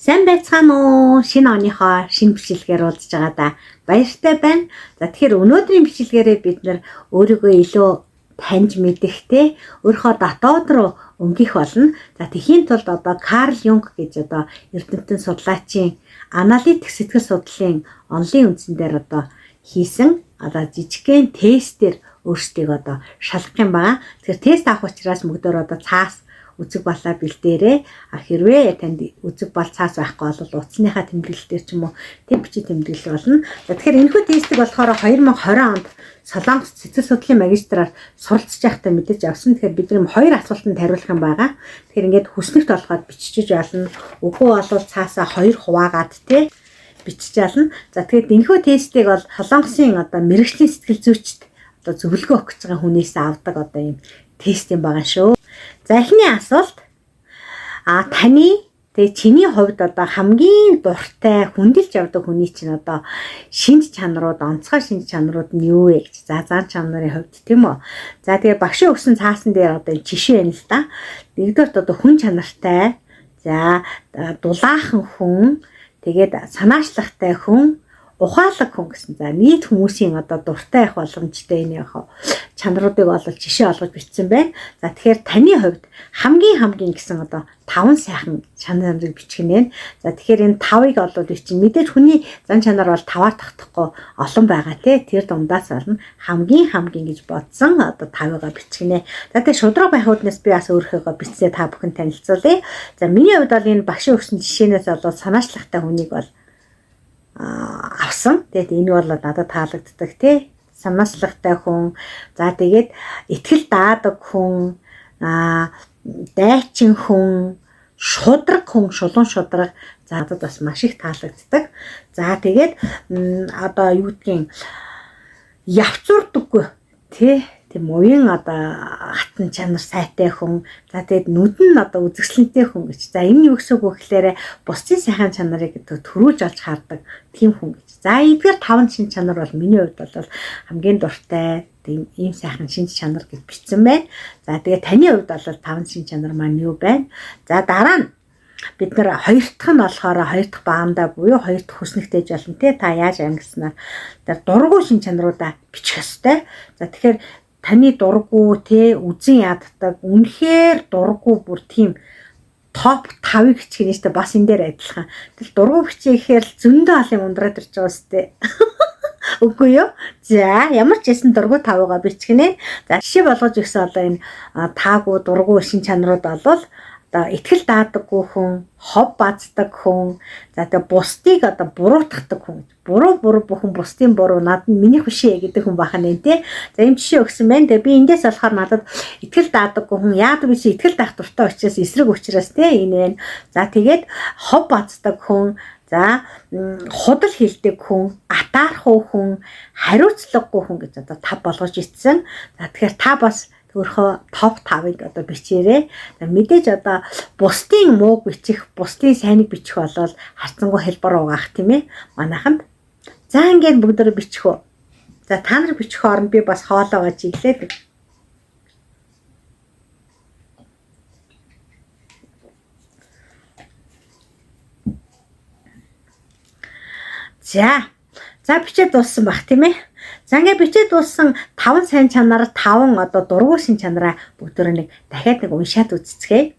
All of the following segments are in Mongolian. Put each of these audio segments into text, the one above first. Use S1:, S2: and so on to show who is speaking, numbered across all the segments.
S1: Сайн байцгаана уу? Шинэ оныхоо шинэ бичлэгээр уулзж байгаа да. Баяртай байна. За тэгэхээр өнөөдрийн бичлэгээрээ бид нэр өөрийгөө илүү таньж мэдэхтэй өөрийнхөө дотоод руу өнгөх болно. За тэхийн тулд одоо Карл Юнг гэж одоо эрдэмтэн судлаачийн аналитик сэтгэл судлалын онлын үндсэн дээр одоо хийсэн одоо жижигхэн тестээр өөрсдийг одоо шалгах юм байна. Тэгэхээр тест авах учраас мөгдөр одоо цаас үзэг балаа бэлдээрээ хэрвээ танд үзэг бал цаас байхгүй бол утасныхаа тэмдэглэлээр ч юм уу тэм бичиг тэмдэглэл болно. Тэгэхээр энэхүү тестийг болохоор 2020 онд Солонгос цэцэл судлалын магистраар суралцж байхдаа мэдээж авсан. Тэгэхээр бид нэг хоёр асуултанд хариулах юм байгаа. Тэгэхээр ингээд хүснэгт олоход бичиж болно. Үгүй бол цаасаа хоёр хуваагаад те бичиж ялна. За тэгээд энэхүү тестийг бол Солонгосын одоо мэрэгжлийн сэтгэл зүйчд одоо зөвлөгөө өгч байгаа хүнээс авдаг одоо юм тест юм байгаа шүү. За эхний асуулт таны тэгээ чиний хувьд одоо хамгийн дуртай хүндэлж явдаг хүний чинь одоо шинж чанарууд онцгой шинж чанарууд нь юу вэ гэж зан чанарын хувьд тийм үү. За тэгээ багшийн өгсөн цаасан дээр одоо жишээ байна л да. Нэгдүгээрт одоо хүн чанартай, за дулаахан хүн, тэгээд санаачлагтай хүн, ухаалаг хүн гэсэн. За нийт хүмүүсийн одоо дуртай их боломжтой энэ яг чанаруудыг бол жишээ олгож бичсэн байна. За тэгэхээр таны хувьд хамгийн гэсэн одоо 5 сайхан чанарыг бичих нэ. За тэгэхээр энэ 5-ыг бол бичин мэдээж хүний зан чанар бол 5-аар татахгүй олон байгаа те. Тэр дундаас болно хамгийн гэж бодсон одоо 5-ыг бичих нэ. За тэгээд шудраг байх үднээс би бас өөрийнхөө бичсээ та бүхэн танилцуулъя. За миний хувьд бол энэ багшийн өгсөн жишээнээс бол санаачлагтай хүнийг бол авсан. Тэгээд энэ бол надад таалагддаг те. Санаачлагтай хүн, за тэгээд итгэл даадаг хүн, дайчин хүн, шудраг хүн, шулуун шудраг за надад бас маш их таалагддаг. За тэгээд одоо юу гэдгийг явцурдаггүй тий тийм уян одоо хатан чанар сайтай хүн, за тэгээд нүдэн одоо үзэсгэлэнтэй хүн гэж. За энэ юу гэсэн үг вэ гэхээр бусдын сайхан чанарыг төрүүлж олж хардаг тийм хүн гэж. За эдгээр 5 шинж чанар бол миний хувьд бол хамгийн дуртай тийм ийм сайхан шинж чанар гэж бичсэн байна. За тэгээд таны хувьд бол 5 шинж чанар маань юу байна? За дараа нь бид нэр хоёр дахь нь болохоор хоёр дахь баамдаа буюу хоёр дахь хүснэгтэй жолон те та яаж ангилснаар тэр дургуй шинж чанаруудаа бичих ёстой. За тэгэхээр таны дургуй те үзэн яддаг үнэхээр дургуй бүр тийм топ 5-ыг бичих нь шүү дээ бас энэ дээр адилхан. Тэгэл дургуй бичихээр зөндөө алын ундраад ирж байгаа сте. Үгүй юу? За ямар ч гэсэн дургуй 5-ыг бичих нэ. За жишээ болгож өгсөн одоо энэ таагүй дургуй шин чанарууд болвол одоо итгэл даадаггүй хүн, хов баздаг хүн, за тэгээ бусдыг одоо буруутгадаг хүн. Буруу бүхэн бусдын буруу надад миний хөшөө гэдэг хүн бахан нэ тий. За юм жишээ өгсөн байна. Тэгээ би эндээс болохоор надад итгэл даадаггүй хүн яадаг биш итгэл даах дуртай учраас эсрэг учраас тий энэ байна. За тэгээд хов баздаг хүн, за худал хилдэг хүн, атаархуу хүн, хариуцлагагүй хүн гэж одоо 5 болгож итсэн. За тэгэхээр та бас өөрхөө топ 5-ыг одоо бичээрэй. Мэдээж одоо бусдын мууг бичих, бусдын сайныг бичих болол харцангуй хэлбэр угаах тийм ээ. Манайханд. За ингээд бүгдөө бичих үү. За та нар бичих хооронд би бас хоолоогоо чиглээ. За бичээд дууссан бах тийм ээ. За ингээд бичээд дууссан 5 сайн чанар 5 одоо дургуй шин чанараа бүгдөө нэг дахиад нэг уншаад үзцгээе.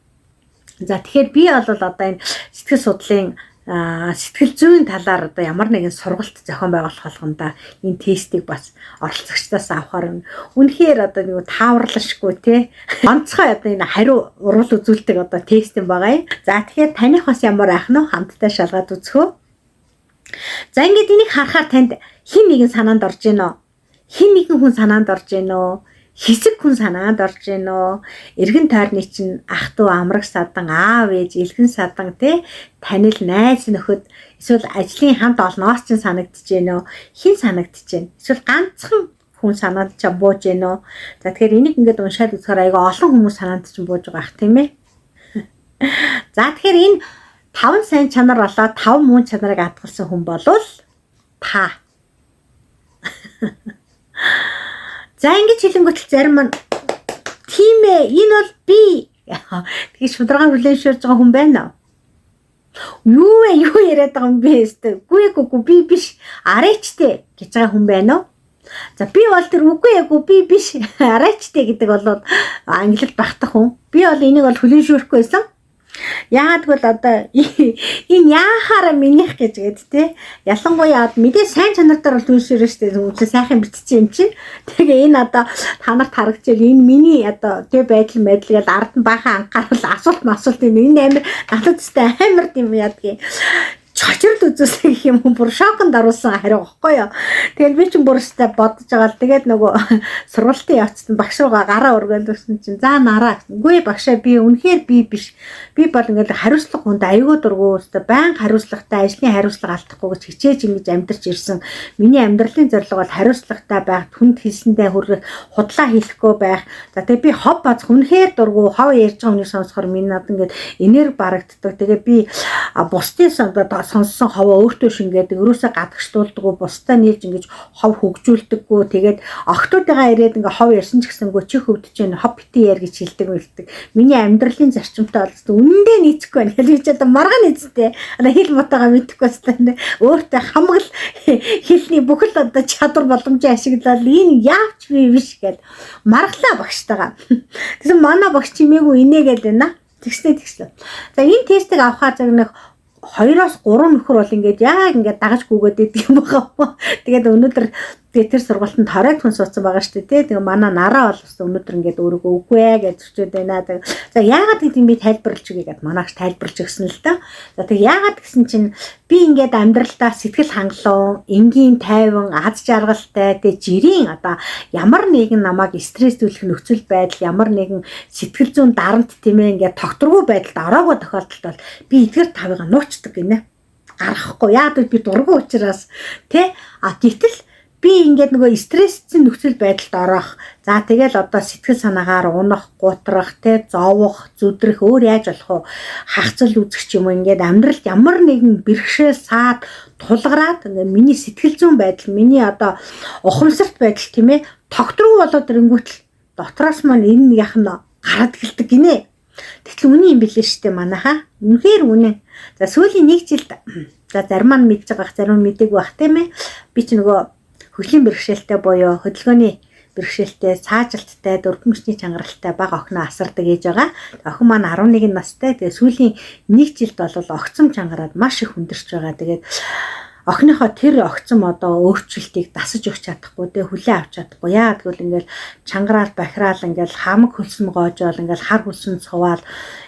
S1: За тэгэхээр би бол одоо энэ сэтгэл судлалын сэтгэл зүйн талаар одоо ямар нэгэн сургалт зохион байгуулах болгонда энэ тестийг бас оролцогчдоос авахаар үнэхээр одоо нэг тааварлашгүй те онцгой одоо энэ хариу урал үзүүлдэг одоо тест юм байгаа юм. За тэгэхээр таних бас ямар ах нь хамтдаа шалгаад үзхөө. За ингээд энийг харахаар танд хин нэгэн санаанд орж ийн үү? Хин нэгэн хүн санаанд орж ийн үү? Хэсэг хүн санаанд орж ийн үү? Эргэн тойрны чинь ах トゥ амраг садан аав ээж элгэн садан те танил найз нөхөд эсвэл ажлын хамт олноос чинь санагдаж ийн үү? Хин санагдаж байна? Эсвэл ганцхан хүн санаанд ч бууж ийн үү? За тэгэхээр энийг ингээд уншаад үзэхээр айгаа олон хүмүүс санаанд чинь бууж байгаа ах тийм ээ. За тэгэхээр энэ 5 сайн чанар болоод 5 муу чанарыг адгалсан хүн болвол та. За ингэж хэлэнгүүтэл зарим маань тийм ээ энэ бол би. Тэгээ шударгаан хүлээн зөвшөөрж байгаа хүн байна уу? Юу яриад байгаа юм бэ өстө. Үгүй би биш. Арайчтэй гэж байгаа хүн байна уу? За би бол тэр үгүй би биш. Арайчтэй гэдэг болоод англид багтах хүн. Би бол энийг бол хүлээн шүүрэхгүйсэн. Яагаад гэвэл одоо энэ яахаараа минийх гэж гээд те ялангуяа мэдээ сайн чанартай бол түншээрээ штэ үгүй сайхан битсэн юм чинь тэгээ энэ одоо та нарт харагдчихэл энэ миний одоо тэг байдал гэж ард нь баахан анхаарал асуулт юм энэ амир надад тест амар юм яадгийн чочрол үзүүлсэн гэх юм бүр шоконд оруулсан хариу واخгүй юу. Тэгэл би чинь бүр өстэй бодож байгаа л тэгээд нөгөө сургалтын явцсан багш руугаа гараа өргөндөрсөн чинь за нараа гэсэн. Үгүй багшаа би үнэхээр би биш. Би бол ингээл хариуцлага хүнд аягүй дургу өстэй байн хариуцлагатай ажлын хариуцлага алдахгүй гэж хичээж ингэж амьдарч ирсэн. Миний амьдралын зорилго бол хариуцлагатай байх, хүнд хэлсэндээ хүрэх, худлаа хийхгүй байх. За тэгээд би хов бац үнэхээр дургу хов ярьж байгаа хүнийг сонсохоор миний над ингээд энерги барагддаг. Тэгээд би бусдын сонссон ховоо өөртөө шингээд өрөөсөө гадагшлуулдаггүй бусдаа нийлж ингэж хов хөгжүүлдэггүй тэгээд охтуудыгаа ирээд ингээ хов ярьсан ч гэсэнгөө чи хөвдөж जैन хов бити яар гэж хэлдэг байлдаг. Миний амьдралын зарчимтай бол үнэндээ нийцэхгүй байна. Хэлж одоо маргаан нийцтэй. Одоо хэл мотоогоо мэдэхгүй байна. Өөртөө хамгал хэлний бүхэл одоо чадвар боломжийг ашиглаад энэ яавч би биш гэд марглаа багштайгаа. Тэгсэн манай багш чимээгүй инээгээд байна. Тэгслээ. За энэ тестийг авахаар цаг нэг 2-3 нөхөр бол ингээд яг ингээд дагаж гүгээд идэг юм байгаа. Тэгээд өнөөдөр тэр сургалтанд хоройд хүн суудсан байгаа шүү дээ. Тэгээ манай нараа бол өнөөдөр ингээд өөрийгөө үгүй ээ гэж зүчээд байна. За яагаад гэдэм би тайлбарлаж өгье гэд манайш тайлбарлаж өгсөн л доо. За тэг яагаад гэсэн чинь би ингээд амьдралдаа сэтгэл хангалуун, энгийн тайван, аз жаргалтай, тэг жирийн одоо ямар нэгэн намайг стресстүүлэх нөхцөл байдал, ямар нэгэн сэтгэл зүйн дарамт тийм ээ ингээд тогтворгүй байдалд ороогүй тохиолдолд бол би эдгээр тавыгаа нуучдаг гинэ. Гарахгүй яагаад би дургу учраас тэ гэтэл би ингээд нөгөө стрессцэн нөхцөл байдалд орох. За тэгэл одоо сэтгэл санаагаар унах, гутрах, зовох, зүдрэх өөр яаж болох вэ? Хагцал үзэх ч юм уу ингээд амьдралд ямар нэгэн бэрхшээл, саад тулгараад ингээд миний сэтгэл зүйн байдал, миний одоо ухамсарт байдал тийм ээ тогтворгүй болоод ирэнгүүтэл дотроос маань энэ яг нь гараад гэлдэг гинэ. Тэгтэл үний юм билээ шүү дээ манайхаа. Үнэхээр үнэ. За сүүлийн 1 жилд за зарим нь мэдж байгаах, зарим нь мэдээгүй бах тийм ээ. Би ч нөгөө хөгжлийн бэрхшээлтэй буюу хөдөлгөөний бэрхшээлтэй, цаажалттай, дөрвөн чангаралтай бага охиноо асардаг ээж байгаа. Охин маань 11 настай. Тэгээ сүүлийн 1 жилд бол огцом чангараад маш их хүндэрч байгаа. Тэгээд охиныхоо тэр огцом одоо өөрчлөлтийг дасаж өгч чадахгүй, тэгээ хүлээн авч чадахгүй. Яа гэвэл ингээл чангараал, бахираал ингээл хамаг хөлсөн гоожоол ингээл хар хөлсөн цуваал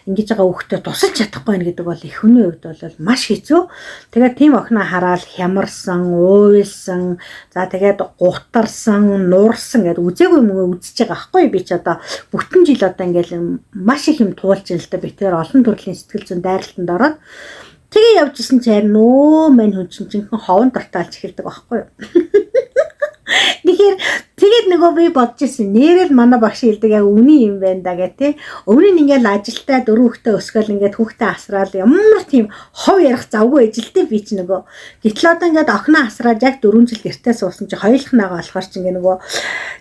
S1: ингэж байгаа хүүхдэд тусалж чадахгүй нэ гэдэг бол их хүний хувьд бол маш хэцүү. Тэгээд тийм охиноо хараад хямарсан, уйлсан, за тэгээд гутарсан, нуурсан гэдэг үзээгүй мөнгө үзэж байгаа байхгүй би ч одоо бүтэн жил одоо ингээл маш их юм туулж ин л та би тэр олон төрлийн сэтгэл зүйн дайралтанд ороод тэгээ явж исэн чинь нөө мань хүн чинь жинхэнэ ховон дортаалж эхэлдэг байхгүй юу. Тэгэхээр тэгээд нөгөө би бодож ирсэн. Нэрэл манай багш хэлдэг яг үний юм байна да гэх тээ. Өмнө нь ингээл ажилтаа 4 хүүхдээ өсгөөл ингээд хүүхдээ асраал ямар тийм хов ярих завгүй ажилтээ би ч нөгөө. Гэтэл одоо ингээд охиноо асраад яг 4 жил гэртээ суусан чи хоёулахнаага болохоор чи ингээ нөгөө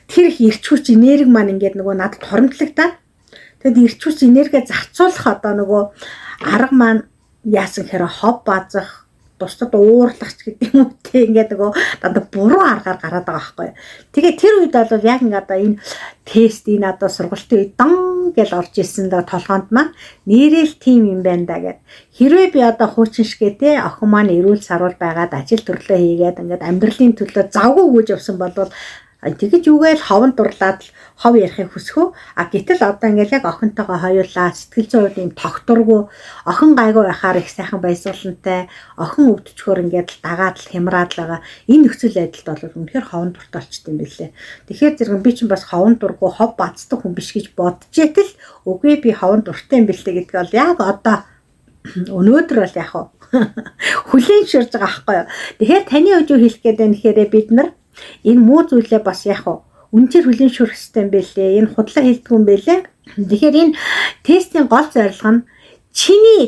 S1: тэр их эрч хүч энерги маань ингээд нөгөө надад хоромтлагдаад. Тэгэд эрч хүч энерги зарцуулах одоо нөгөө арга маань яасан хэрэг хов базах бусдад уурлагч гэдэг юм уу те ингээд нөгөө дандаа буруу аргаар гараад байгаа байхгүй. Тэгээ тэр үед бол яг ингээд одоо энэ тест энэ одоо сургалтын үед дан гэж орж ирсэн даа толгоонд маань нэрэл тим юм байна да гэд. Хэрвээ би одоо хуучин шигээ те охин маань эрүүл саруул байгаад ажил төрлөө хийгээд ингээд амьдралын төлөө завгүй өгж явсан бол тэгэж юугээл ховон дурлаад хов ярихыг хүсэх үү? Гэтэл одоо ингээл яг охинтойгоо хоёулаа сэтгэл зүйн хувьд юм тогтургүй охин гайгүй байхаар их сайхан баясгалантай охин өвдчгөр ингээд дагаад л хямраад л байгаа. Энэ нөхцөл байдалд бол үнэхээр ховон дурталчт юм билээ. Тэгэхээр зэрэг би чинь бас ховон дургүй хов бацдаг хүн биш гэж бодчихэтэл үгүй би ховон дуртай юм билээ гэдг бол яг одоо өнөөдөр бол яг хүлээн шүрж байгаа байхгүй юу. Тэгэхээр таны өжөө хэлэх гээд байна гэхээр бид нар энэ муу зүйлээ бас яг үнээр хүлээн шүрэх хэрэгтэй юм байлээ. Энэ худлаа хэлдэг юм байлээ. Тэгэхээр энэ тестийн гол зорилго нь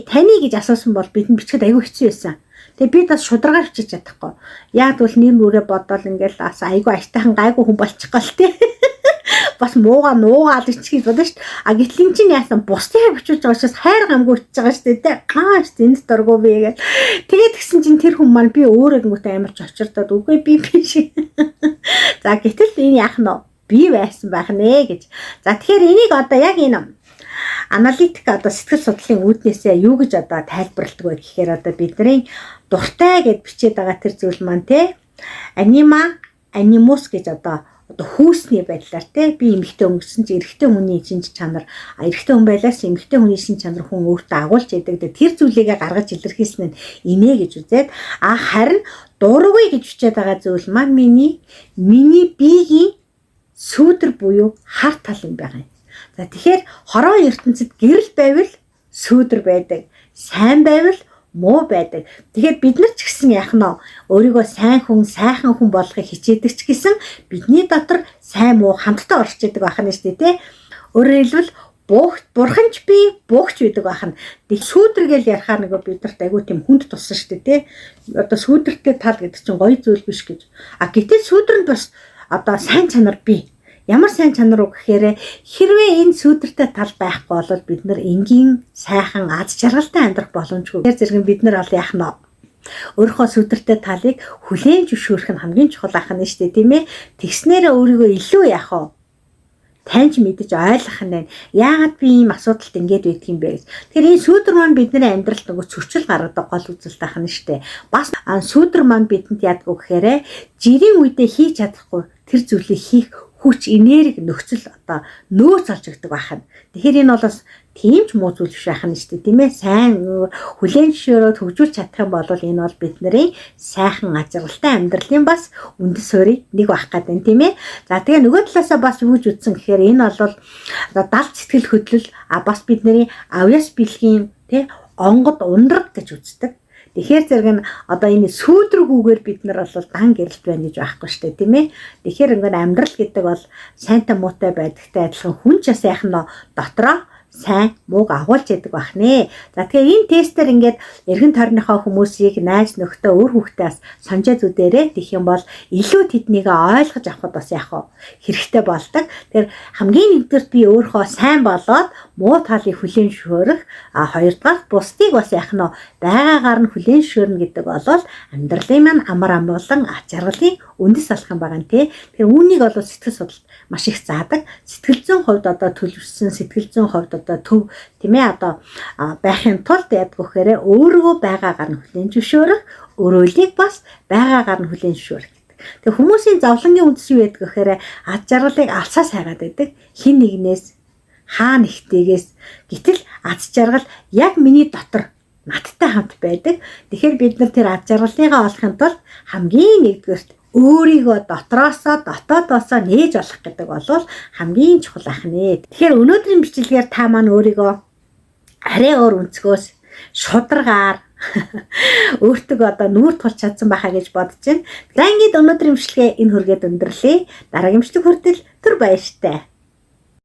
S1: таны гэж асуусан бол бид нь бичгээд аягүй хэцүү байсан. Тэгээ би бас шударгаар бичиж чадахгүй. Яг бол нэр нүрээ бодоод ингээл айгүй аятайхан гайгүй хүн болчих гол тээ. бас муугаа нуугаад ичхийж бодож шүү дээ. А гэтэл эн чинь яасан бусдыг бичүүлж байгаа учраас хайр гамгүй утж байгаа шүү дээ. Шүү дээ энд дургу би гэж. Тэгээд гисэн чинь тэр хүн маань би өөрөө гингүүт амарч очирдоод үгүй би биш. За гэтэл энэ яах нь би байсан байх нэ гэж. За тэгэхээр энийг одоо яг энэ аналитик одоо сэтгэл судлалын үүднээсээ юу гэж одоо тайлбарладаг вэ гэхээр одоо бидний дуртай гэд бичээд байгаа тэр зүйл маань те анимус гэж одоо хүүсний байдлаар те би эмэгтэй өнгөсөн чи эрэгтэй хүний шинж чанар эрэгтэй хүн байлаас эмэгтэй хүний шинж чанар хүн өөртөө агуулж яадаг тэр зүйлийгээ гаргаж илэрхийлсэн нь инэ гэж үзээд харин дургүй гэж бичээд байгаа зүйл маань миний биеийн сүүдэр буюу хар тал юм байгаа юм. За тэгэхээр хороо ертөнцид гэрэл байвал сүүдэр байдаг, сайн байвал муу байдаг. Тэгэхээр бид нар ч гэсэн яах нь өөрийгөө сайн хүн, сайхан хүн болохыг хичээдэг ч гэсэн бидний дотор сайн муу хамтдаа орж идэг байх нь шүү дээ, тэ. Өөрөөр хэлбэл бурхан ч би, буугч байдаг байх нь. Тэг сүүдэргээл ярахаар нөгөө биднэрт айгүй тийм хүнд туссан шүү дээ, тэ. Одоо сүүдэртэй тал гэдэг чинь гоё зүйл биш гэж. Гэтэл сүүдэр нь бас одоо сайн чанар бий. Ямар сайн чанар уу гэхээр хэрвээ энэ сүүдэртэй тал байхгүй бол бид нар энгийн сайхан аз жаргалтай амьдрах боломжгүй. Тэр зэрэг бид нар яах нь өөрийнхөө сүүдэртэй талыг хүлээн зөвшөөрөх нь хамгийн чухал ах нь шүү дээ, тийм ээ. Тэгснээрээ өөрийгөө илүү яах вэ? Таньж мэдэж ойлгох нь байна. Яагаад би ийм асуудалд ингэж байдг юм бэ гэж. Тэгэхээр энэ сүүдэр маань бидний амьдралд нөгөө зөрчил гаргадаг гол үзэлт ах нь шүү дээ. Бас сүүдэр маань бидэнд яадаг гэхээр жирийн үедээ хийж чадахгүй тэр зүйлийг хийх хүч, энерги, нөхцөл одоо нөөц олж өгдөг байх нь. Тэгэхээр энэ бол бас тийм ч муу зүйл биш байх нь шүү дээ, тийм ээ. Сайн хүлээн зөвшөөрөөд хөгжүүлж чадах юм бол энэ бол бидний сайхан ажиглалтай амьдралын бас үндэс суурийг нэг байх гэдэг юм, тийм ээ. За тэгээ нөгөө талаасаа бас юу гэж үтсэн гэхээр энэ бол далд сэтгэл хөдлөл бас бидний авьяас бэлгийн тий онгод ундраг гэж үздэг. Тэгэхээр зэрэг нь одоо энэ сүүдрэгүүгээр бид нар бол дан гэрэлт байна гэж байхгүй шүү дээ, тийм ээ. Тэгэхээр ингээд амьдрал гэдэг бол сайнтай муутай байдагтай адилхан хүн ч бас яах нь дотроо сайн мууг агуулж яадаг байх нэ. За тэгэхээр энэ тестээр ингээд эргэн тойрныхоо хүмүүсийг найз нөхдөд өөр хүүхдээс санжаа зүдээрээ тэгэх юм бол илүү тэднийг ойлгож авахд бас яах вэ? Хэрэгтэй болдог. Тэгэхээр хамгийн нэгдүгээр би өөрийнхөө сайн болоод муу талыг хүлээн зөвшөөрөх, хоёрдугаар бусдыг бас яах нь байгаагаар нь хүлээн зөвшөөрнө гэдэг бол амьдралын маань амар амгалан ач жаргалын үндэс болох юм байгаа нэ. Тэгэхээр үүнийг бол сэтгэл судлалт маш их заадаг. Сэтгэл зүйн хувьд одоо төлөвшсөн сэтгэл зүйн хувьд одоо төв тийм ээ одоо байхын тулд ядг гэхээр өөрийгөө байгаагаар нь хүлээн зөвшөөрөх, өрөөлийг бас байгаагаар нь хүлээн зөвшөөрөх. Тэгээ хүмүүсийн зовлонгийн үндэс юу байдаг гэхээр ад жаргалыг алсаас хайгаад байдаг. Хин нэгнээс хаа нэгтэйгээс гэтэл ад жаргал яг миний дотор надтай хамт байдаг. Тэгэхээр бид нар тэр ад жаргалыгаа олохын тулд хамгийн нэгдүгээрт өөрийгөө дотоодоосоо нээж олох гэдэг бол хамгийн чухал ах нэ. Тэгэхээр өнөөдрийн бичлэгээр та маань өөрийгөө арай өөр өнцгөөс шударгаар өөртөө одоо нүүр тулж чадсан байхаа гэж бодож байна. За ингээд өнөөдрийн бичлэгээ энэ хүргээд өндөрлөе. Дараагийн бичлэг хүртэл түр баяртай.